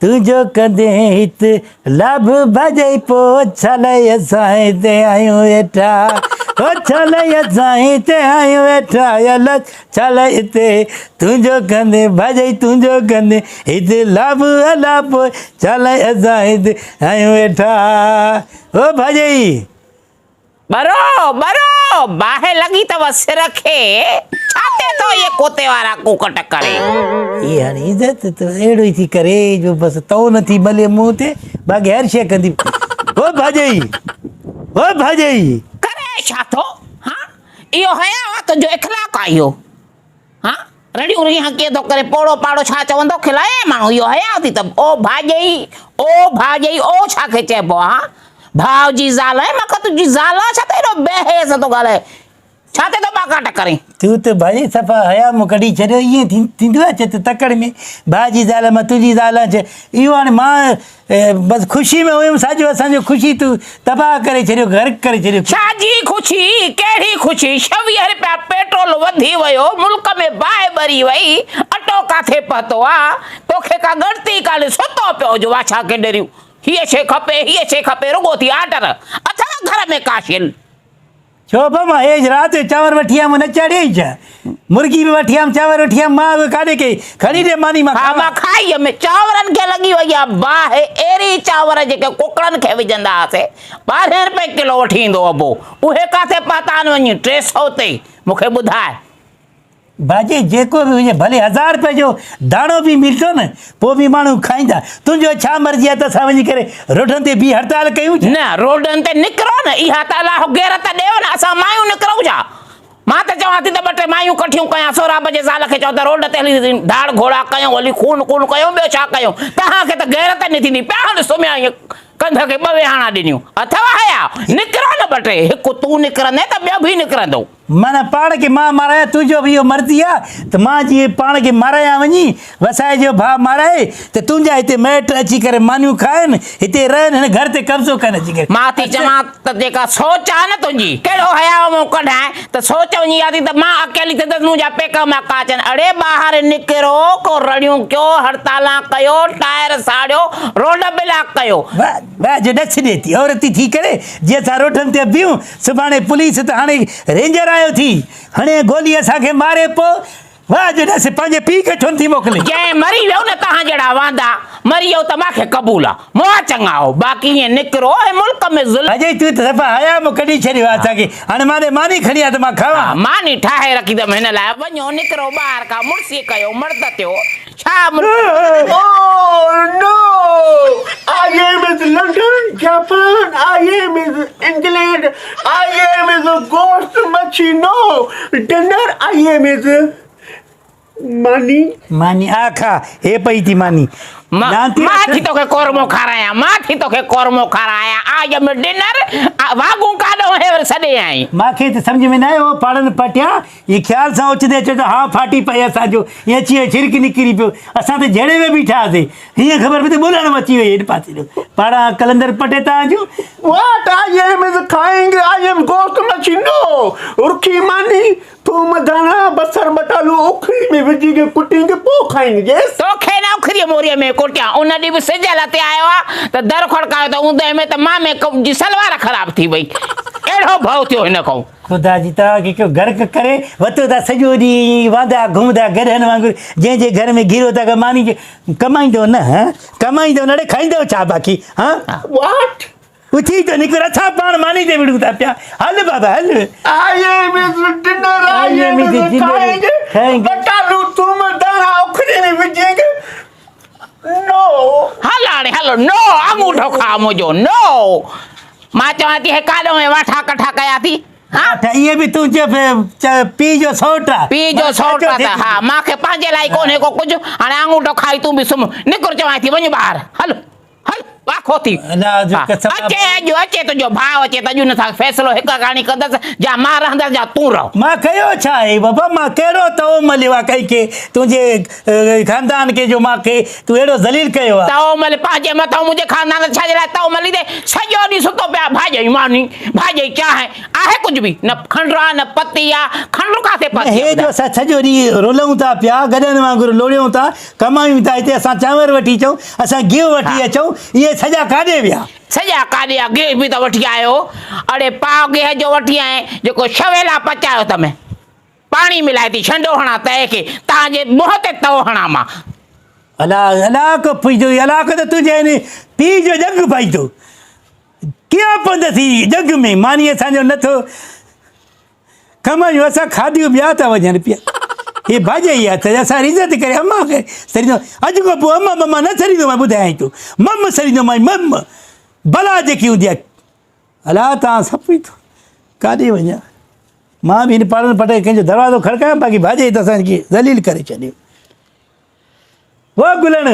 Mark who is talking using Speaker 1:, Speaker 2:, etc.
Speaker 1: तुंहिंजो कंदे हित लाभ भॼई पोइ छलई असां हिते आहियूं वेठा ओ छलई असां हिते आहियूं वेठा अल छल हिते तुंहिंजो कंदे भॼई तुंहिंजो कंदे हिते लाभ अला पोइ छलई असां हिते आहियूं वेठा ओ भॼई
Speaker 2: बरो बरो बाहे लगी तव सिर खे छाते तो ये कोते वारा कुकट करे
Speaker 1: ये हाणे इज़त त अहिड़ो ई थी करे जो बसि तो नथी भले मुंहुं ते बाक़ी हर शइ कंदी ओ भाॼई
Speaker 2: करे छा थो हाँ इहो हया तुंहिंजो इखलाक आहे इहो हाँ रड़ियूं रही हकीअ थो करे पोड़ो पाड़ो छा चवंदो खिलाए माण्हू इहो हया थी त ओ भाॼई ओ छा खे चइबो आहे हाँ भाव जी ज़ाल आहे मां तुंहिंजी ज़ाल आहे छा त एॾो बेहेस थो ॻाल्हाए छा ते तो बाकाट करे
Speaker 1: तूं त भाई सफ़ा हया मूं कढी छॾियो ईअं थींदो आहे चए त तकड़ में भाउ जी ज़ाल मां तुंहिंजी ज़ाल आहे इहो हाणे मां बसि ख़ुशी में हुयुमि साॼो असांजो ख़ुशी तूं तबाह करे छॾियो गर्क करे छॾियो
Speaker 2: छाजी ख़ुशी कहिड़ी ख़ुशी 26 रुपया पेट्रोल वधी वियो मुल्क में बाहि ॿरी वई अटो काथे पतो आहे तोखे का ॻणती कान्हे सुतो पियो जो छा के ॾरियूं हीअ शइ खपे रुॻो थी आर्डर अथव घर में का शइ
Speaker 1: छो पोइ मां हेज राति जो चांवर वठी आयमि न चाढ़ियई छा मुर्गी बि वठी आयमि चांवर वठी आयमि मां बि काॾे कई खणी ॾे मानी मां
Speaker 2: खाई में चांवरनि खे लॻी वई आहे बाहि अहिड़ी चांवर जेके कुकड़नि खे विझंदा हुआसीं 12 रुपए किलो वठी ईंदो अबो उहे काथे पता न वञी 300 ते मूंखे ॿुधाए
Speaker 1: भाॼी जेको बि हुजे भले 1000 रुपए जो दाणो बि मिलंदो न पोइ बि माण्हू खाईंदा तुंहिंजो छा मर्ज़ी आहे त असां वञी करे रोडनि ते बीह हड़ताल कयूं
Speaker 2: न रोडनि ते निकिरो न इहा त अलाह गैरत ॾियो न असां मायूं निकिरूं छा मां त चवां थी त 2 मायूं कठियूं कयां सोराब जे ज़ाल खे चओ त रोड ते हली धाड़ घोड़ा कयूं हली खून कयूं ॿियो छा कयूं तव्हांखे त गैरत न थींदी पिया हल सुम्हिया ईअं कंध खे 2 वेहाणा ॾिनियूं अथव हया निकिरो न 2 हिकु तूं निकिरंदे त ॿियो बि निकिरंदो
Speaker 1: माना पाण खे मां माराया तुंहिंजो बि इहो मर्ज़ी आहे त मां जीअं पाण खे माराया वञी वसाए जो भाउ माराए त तुंहिंजा हिते मैट अची करे मानियूं खाइनि हिते रहनि हिन घर ते कब्ज़ो कनि अची करे
Speaker 2: मां थी चवां त जेका सोच आहे न तुंहिंजी कहिड़ो हया मूं कढाए त सोच वञी आहे त मां अकेली ते मुंहिंजा पेका मां का अचनि अड़े ॿाहिरि निकिरो को रड़ियूं कयो हड़तालां कयो टायर साड़ियो रोड ब्लॉक कयो
Speaker 1: वाह जो ॾस ॾिए थी औरत थी करे जीअं असां रोडनि ते बीहूं सुभाणे पुलिस त हाणे रेंजर आयो थी हाणे गोली असांखे मारे पोइ वाह जो ॾस पंहिंजे पीउ खे छो थी मोकिले
Speaker 2: जंहिं मरी वियो न तव्हां जहिड़ा वांदा मरी वियो त मूंखे क़बूल आहे मोह चङा हो बाक़ी ईअं निकिरो ऐं मुल्क में ज़ुल्म
Speaker 1: अजय तूं त सफ़ा हया मूं कढी छॾियो आहे असांखे हाणे मानी खणी आहे त मां खावां
Speaker 2: मानी ठाहे रखींदमि हिन लाइ वञो निकिरो ॿाहिरि का मुड़सी कयो मर्द थियो छा
Speaker 3: I am is London, Japan. I am is England. I am is a ghost machino. Dinner. I am is
Speaker 1: मानी आखा हे पई थी मानी
Speaker 2: माथी तोखे कोरमो खाराया आज में डिनर वागू काडो हेवर सडे आई
Speaker 1: माखे त समझ में न आयो पाड़न पटिया ये ख्याल सां उचदे चो त हा फाटी पई असां जो ये ची छिरक निकरी पियो असां त जड़े में बीठासे हिय खबर पई त बोलण मची वई हेड पासे जो पाड़ा कलंदर पटे ता जो
Speaker 3: What I am is खाएंगे I am ghost machino. उर्खी मानी थूम दाना बसर बटालू उखरी में विझी के कुटेंगे पो खाएंगे
Speaker 2: तोखे ना उखरी मोरिया में कोटिया उन डी भी सजल ते आयो आ त दर खड़कायो त उंदे में त मां में जी सलवार खराब थी वई एड़ो भाव थियो हिन को
Speaker 1: खुदा जी ता के क्यों घर करे वतो ता सजो दी वांदा घुमदा गरहन वांगुर जे जे घर में गिरो ता मानी कमाईंदो न हां कमाईंदो न खाईंदो छा बाकी हां
Speaker 3: What?
Speaker 1: उठी तो निकरा था पाण मानी ते विड़ू ता प्या हल बाबा हल
Speaker 3: I am is dinner. I am is खाएंगे बटालू थूम दाना उखरी में विझेंगे No.
Speaker 2: हलो नो अंगूठो खा मुजो नो मां चवाती है काडो में वाठा कठा कया थी
Speaker 1: हां ये भी तू जे पी जो सोटा
Speaker 2: था हां माखे पांजे लाई कोने को कुछ हाने अंगूठो खाई तू भी सुम निकर चवाती वञ बाहर हल वाखो थी
Speaker 1: अलाह जो
Speaker 2: हा,
Speaker 1: कसम
Speaker 2: अचे तुंहिंजो भाउ अचे त अॼु नथा फ़ैसिलो हिकु कहाणी कंदसि जा मां रहंदसि जा तूं रहो
Speaker 1: मां कयो छा आहे बाबा मां कहिड़ो तओ मलियो आहे कई के तुंहिंजे ख़ानदान खे जो मूंखे तूं अहिड़ो ज़लील कयो आहे
Speaker 2: तओ मल पंहिंजे मथां मुंहिंजे खानदान छा जे लाइ तओ मली दे सॼो ॾींहुं सुतो पिया भाॼई मानी भाॼई चांहि आहे कुझु बि न खंडु आहे न पती आहे खंडु किथे पती
Speaker 1: हे जो असां सॼो ॾींहुं रोलूं था पिया गॾनि वांगुरु लोड़ियूं था कमायूं था हिते असां चांवर वठी अचूं असां गिहु वठी अचूं इहे सॼा काॾे विया
Speaker 2: सॼा काॾे आहे गिह बि त वठी आयो अड़े पाव गिह जो वठी आए जेको छवेला पचायो तमें पाणी मिलाए थी छंडो हणा तए खे तव्हांजे मुंहं ते तओ हणा मां
Speaker 1: अलाह अलाह को पुछो अलाह को त तुंहिंजे हिन पीउ जो जग पाईंदो कीअं पवंदसि जग में मानी असांजो नथो कमायूं असां खादियूं ॿिया था वञनि पिया हे भाॼई आहे त असां इज़त करे अम्मा खे सरींदो अॼु खां पोइ अम्मा मम्मा न सरींदो मां ॿुधायई तूं मम सरींदो मां मम भला जेकी हूंदी आहे अलाह तव्हां सभु थो काॾे वञा मां बि हिन पाड़नि पटे कंहिंजो दरवाज़ो खड़कायां बाक़ी भाॼई त असांखे ज़लील करे छॾियो वो गुलण